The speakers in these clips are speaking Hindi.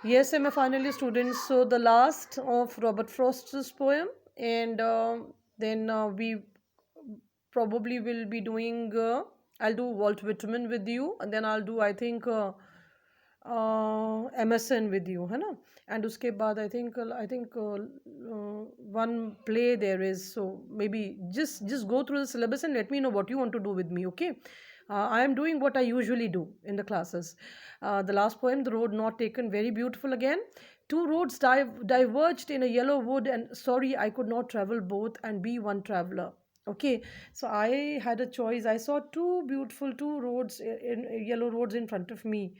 Yes, I'm a final year student. So the last of Robert Frost's poem, and then we probably will be doing. I'll do Walt Whitman with you, and then I'll do MSN with you, है ना? And उसके बाद one play there is, so maybe just go through the syllabus and let me know what you want to do with me, okay? I am doing what I usually do in the classes. The last poem, The Road Not Taken, very beautiful again. Two roads diverged in a yellow wood, and sorry, I could not travel both and be one traveler. Okay, so I had a choice. I saw two roads in yellow roads in front of me,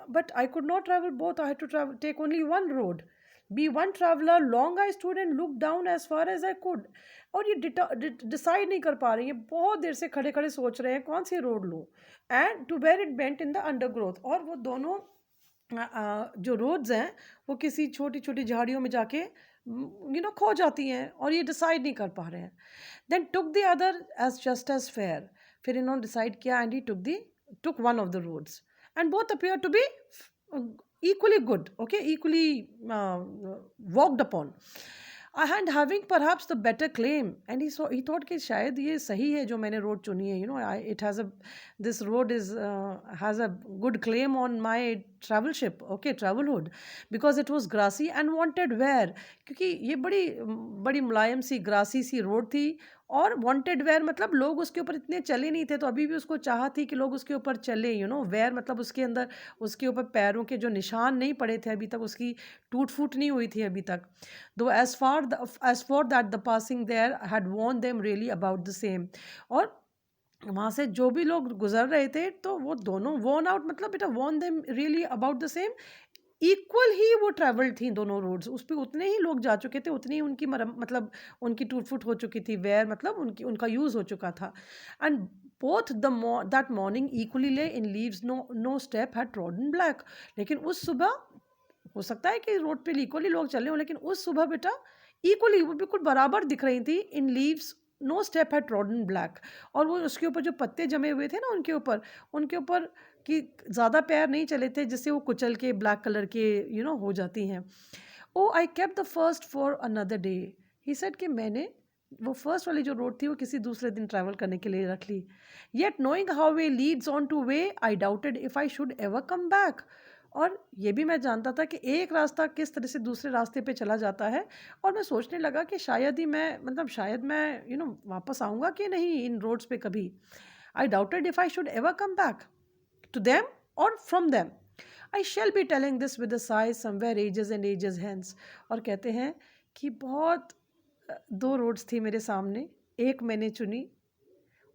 but I could not travel both. I had to take only one road. Be one traveler. Long I stood and looked down as far as I could. और ये डिसाइड नहीं कर पा रहे हैं, ये बहुत देर से खड़े खड़े सोच रहे हैं कौन सी रोड लूँ, and to where it bent in the undergrowth, और वो दोनों जो रोड्स हैं वो किसी छोटी छोटी झाड़ियों में जाके खो जाती हैं, और ये डिसाइड नहीं कर पा रहे हैं. Then took the other as just as fair. फिर इन्होंने डिसाइड किया and he took one of the roads, and both appear to be equally good, okay, equally walked upon, and having perhaps the better claim. And he thought कि शायद ये सही है जो मैंने रोड चुनी है, it has a, this road is has a good claim on my travelship, okay, travelhood, because it was grassy and wanted wear. क्योंकि ये बड़ी बड़ी मुलायम सी ग्रासी सी रोड थी, और वांटेड वेयर मतलब लोग उसके ऊपर इतने चले नहीं थे, तो अभी भी उसको चाह थी कि लोग उसके ऊपर चले, वेयर मतलब उसके अंदर उसके ऊपर पैरों के जो निशान नहीं पड़े थे अभी तक, उसकी टूट फूट नहीं हुई थी अभी तक. Though as for that the passing there had worn them really about the same. और वहाँ से जो भी लोग गुजर रहे थे तो वो दोनों वॉर्न आउट मतलब बेटा worn them really about the same. Equal ही वो ट्रैवल्ड थी दोनों रोड्स, उस पे उतने ही लोग जा चुके थे, उतनी ही उनकी मतलब उनकी टूट फूट हो चुकी थी, वेयर मतलब उनका यूज़ हो चुका था. And both that morning equally lay in leaves, no step had trodden black. लेकिन उस सुबह, हो सकता है कि रोड पे इक्वली लोग चले हों, लेकिन उस सुबह बेटा इक्वली वो बिल्कुल बराबर दिख रही थी. In leaves no step had trodden black. और वो उसके ऊपर जो पत्ते जमे हुए थे ना उनके ऊपर कि ज़्यादा पैर नहीं चले थे जिससे वो कुचल के ब्लैक कलर के हो जाती हैं. Oh I kept the first for another day. He said कि मैंने वो फर्स्ट वाली जो रोड थी वो किसी दूसरे दिन ट्रैवल करने के लिए रख ली. Yet knowing how way leads on to way I doubted if I should ever come back. और ये भी मैं जानता था कि एक रास्ता किस तरह से दूसरे रास्ते पे चला जाता है, और मैं सोचने लगा कि शायद मैं वापस आऊँगा कि नहीं इन रोड्स पे कभी. आई doubted if I should ever come back to them or from them. I shall be telling this with a sigh somewhere ages and ages hence. और कहते हैं कि बहुत दो रोड्स थी मेरे सामने, एक मैंने चुनी,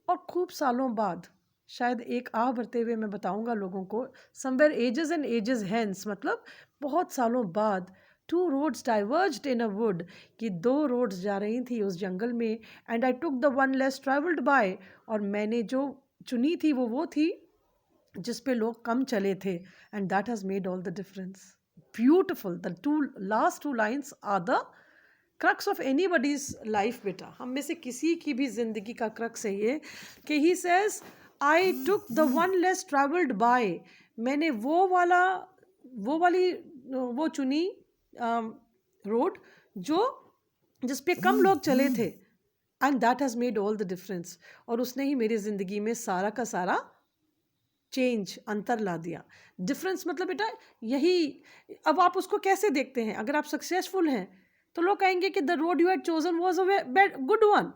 और खूब सालों बाद शायद एक आह भरते हुए मैं बताऊंगा लोगों को, somewhere ages and ages hence मतलब बहुत सालों बाद, two roads diverged in a wood, कि दो रोड्स जा रही थी उस जंगल में, and I took the one less travelled by, और मैंने जो चुनी थी वो थी जिस पे लोग कम चले थे, and that has made all the difference. Beautiful. The last two lines are the crux of anybody's life. बेटा हम में से किसी की भी जिंदगी का क्रक्स है ये कि he says I took the one less travelled bye. मैंने वो वाली वो चुनी रोड जिस पे कम लोग चले थे, and that has made all the difference. और उसने ही मेरी ज़िंदगी में सारा का सारा चेंज, अंतर ला दिया. डिफरेंस मतलब बेटा यही. अब आप उसको कैसे देखते हैं? अगर आप सक्सेसफुल हैं तो लोग कहेंगे कि the road you had chosen was a good one.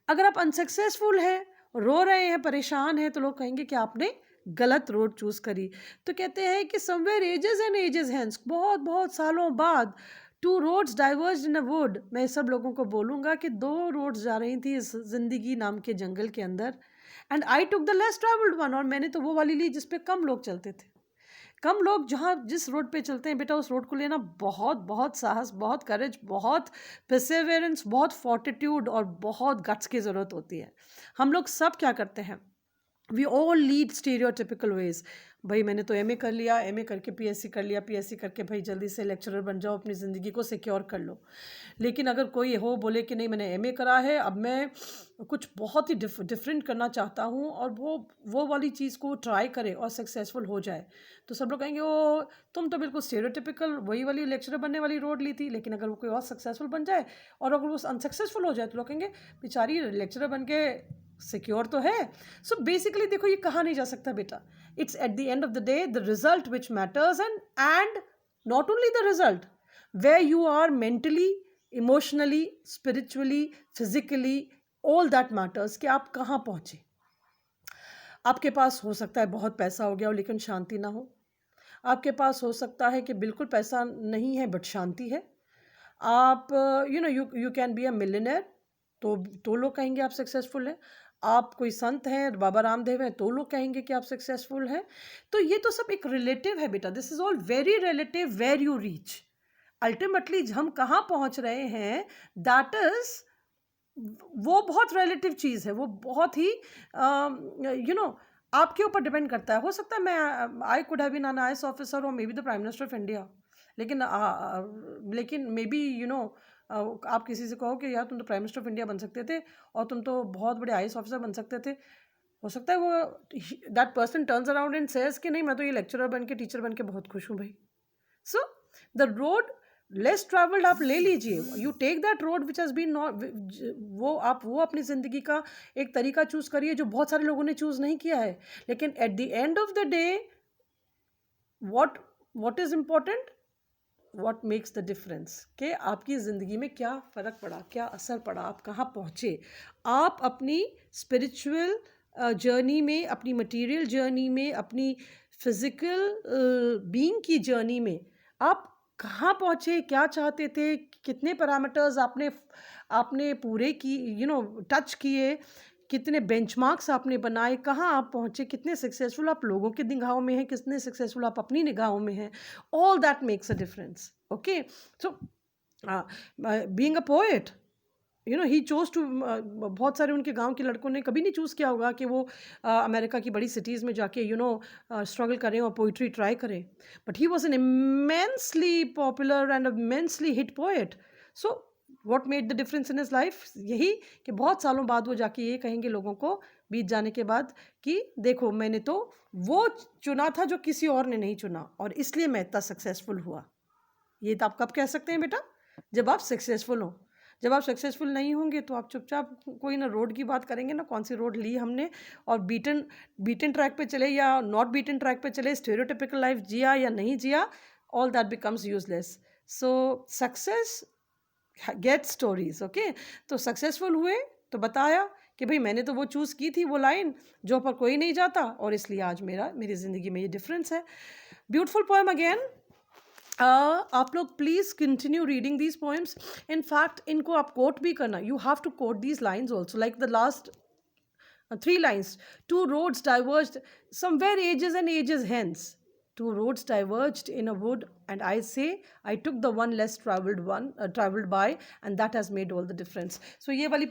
अगर आप अनसक्सेसफुल हैं, रो रहे हैं, परेशान हैं, तो लोग कहेंगे कि आपने गलत रोड चूज करी. तो कहते हैं कि somewhere ages and ages hence, बहुत बहुत सालों बाद, two roads diverge in a wood. मैं सब लोगों को बोलूँगा कि दो रोड्स जा रही थी इस जिंदगी नाम के जंगल के अंदर, and I took the less travelled one, और मैंने तो वो वाली ली जिस पे कम लोग चलते थे. कम लोग जहाँ जिस रोड पे चलते हैं बेटा, उस रोड को लेना बहुत बहुत साहस, बहुत करेज, बहुत परसेवरेंस, बहुत फोर्टिट्यूड और बहुत गट्स की ज़रूरत होती है. हम लोग सब क्या करते हैं, we all lead stereotypical ways. भाई मैंने तो एमए कर लिया, एमए करके पीएससी कर लिया, पीएससी करके भाई जल्दी से लेक्चरर बन जाओ, अपनी ज़िंदगी को सिक्योर कर लो. लेकिन अगर कोई हो बोले कि नहीं मैंने एमए करा है, अब मैं कुछ बहुत ही डिफरेंट करना चाहता हूँ और वो वाली चीज़ को ट्राई करे और सक्सेसफुल हो जाए, तो सब लोग कहेंगे ओ तुम तो बिल्कुल स्टेरियोटिपिकल वही वाली लेक्चरर बनने वाली रोड ली थी। लेकिन अगर वो कोई और सक्सेसफुल बन जाए और अगर वो अनसक्सेसफुल हो जाए तो लोग कहेंगे बेचारी लेक्चरर बन के सिक्योर तो है। सो बेसिकली देखो ये कहा नहीं जा सकता बेटा, it's at the end of the day the result which matters and not only the result, where you are mentally, emotionally, spiritually, physically, all that matters कि आप कहाँ पहुँचे। आपके पास हो सकता है बहुत पैसा हो गया हो लेकिन शांति ना हो, आपके पास हो सकता है कि बिल्कुल पैसा नहीं है बट शांति है। आप you can be a millionaire, तो लोग कहेंगे आप सक्सेसफुल हैं। आप कोई संत हैं, बाबा रामदेव हैं, तो लोग कहेंगे कि आप सक्सेसफुल हैं। तो ये तो सब एक रिलेटिव है बेटा, this is all very relative where you reach. Ultimately हम कहाँ पहुँच रहे हैं दैट इज वो बहुत रिलेटिव चीज़ है, वो बहुत ही आपके ऊपर डिपेंड करता है। हो सकता है मैं I could have been an IAS officer और may be the prime minister of India, लेकिन मे बी आप किसी से कहो कि यार तुम तो प्राइम मिनिस्टर ऑफ इंडिया बन सकते थे और तुम तो बहुत बड़े आईएएस ऑफिसर बन सकते थे। हो सकता है वो that person turns around and says कि नहीं मैं तो ये लेक्चरर बन के टीचर बन के बहुत खुश हूँ भाई। So the road less travelled आप ले लीजिए, you take that road which has been not, वो अपनी ज़िंदगी का एक तरीका चूज़ करिए जो बहुत सारे लोगों ने चूज़ नहीं किया है। लेकिन eight the end of the day what is important, what makes the difference, कि आपकी ज़िंदगी में क्या फ़र्क पड़ा, क्या असर पड़ा, आप कहाँ पहुँचे। आप अपनी स्पिरिचुअल जर्नी में, अपनी मटेरियल जर्नी में, अपनी फिज़िकल बीइंग की जर्नी में आप कहाँ पहुँचे, क्या चाहते थे, कितने पैरामीटर्स आपने आपने पूरे की टच किए, कितने बेंचमार्क्स आपने बनाए, कहाँ आप पहुँचे, कितने सक्सेसफुल आप लोगों की निगाहों में हैं, कितने सक्सेसफुल आप अपनी निगाहों में हैं। All that makes a difference. Okay, so being a poet he chose to, बहुत सारे उनके गांव के लड़कों ने कभी नहीं चूज़ किया होगा कि वो अमेरिका की बड़ी सिटीज़ में जाके स्ट्रगल करें और पोइट्री ट्राई करें, but he was an immensely popular and immensely hit poet. So what made the difference in his life, यही कि बहुत सालों बाद वो जाके ये कहेंगे लोगों को बीत जाने के बाद कि देखो मैंने तो वो चुना था जो किसी और ने नहीं चुना और इसलिए मैं इतना सक्सेसफुल हुआ। ये तो आप कब कह सकते हैं बेटा, जब आप सक्सेसफुल हो। जब आप सक्सेसफुल नहीं होंगे तो आप चुपचाप कोई ना रोड की बात करेंगे ना कौन सी रोड ली हमने, और बीटन बीटन ट्रैक पे चले या नॉट बीटन ट्रैक पे चले, स्टेरियोटिपिकल लाइफ जिया या नहीं जिया, all that becomes useless. So success get stories. Okay, तो सक्सेसफुल हुए तो बताया कि भाई मैंने तो वो चूज़ की थी वो लाइन जो पर कोई नहीं जाता और इसलिए आज मेरी ज़िंदगी में ये डिफरेंस है। Beautiful poem again. आप लोग please continue reading these poems. In fact इनको आप कोट भी करना, you have to quote these lines also, like the last 3 lines. Two roads diverged somewhere ages and ages hence. Two roads diverged in a wood, and I say I took the one less traveled by, and that has made all the difference. So ये वाली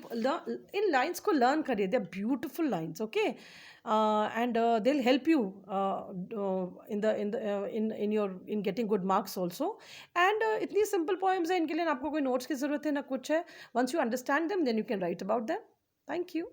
इन lines को learn करिए, they're beautiful lines, okay? And they'll help you in getting good marks also. And इतनी simple poems हैं, इनके लिए आपको कोई notes की ज़रूरत है ना कुछ है. Once you understand them, then you can write about them. Thank you.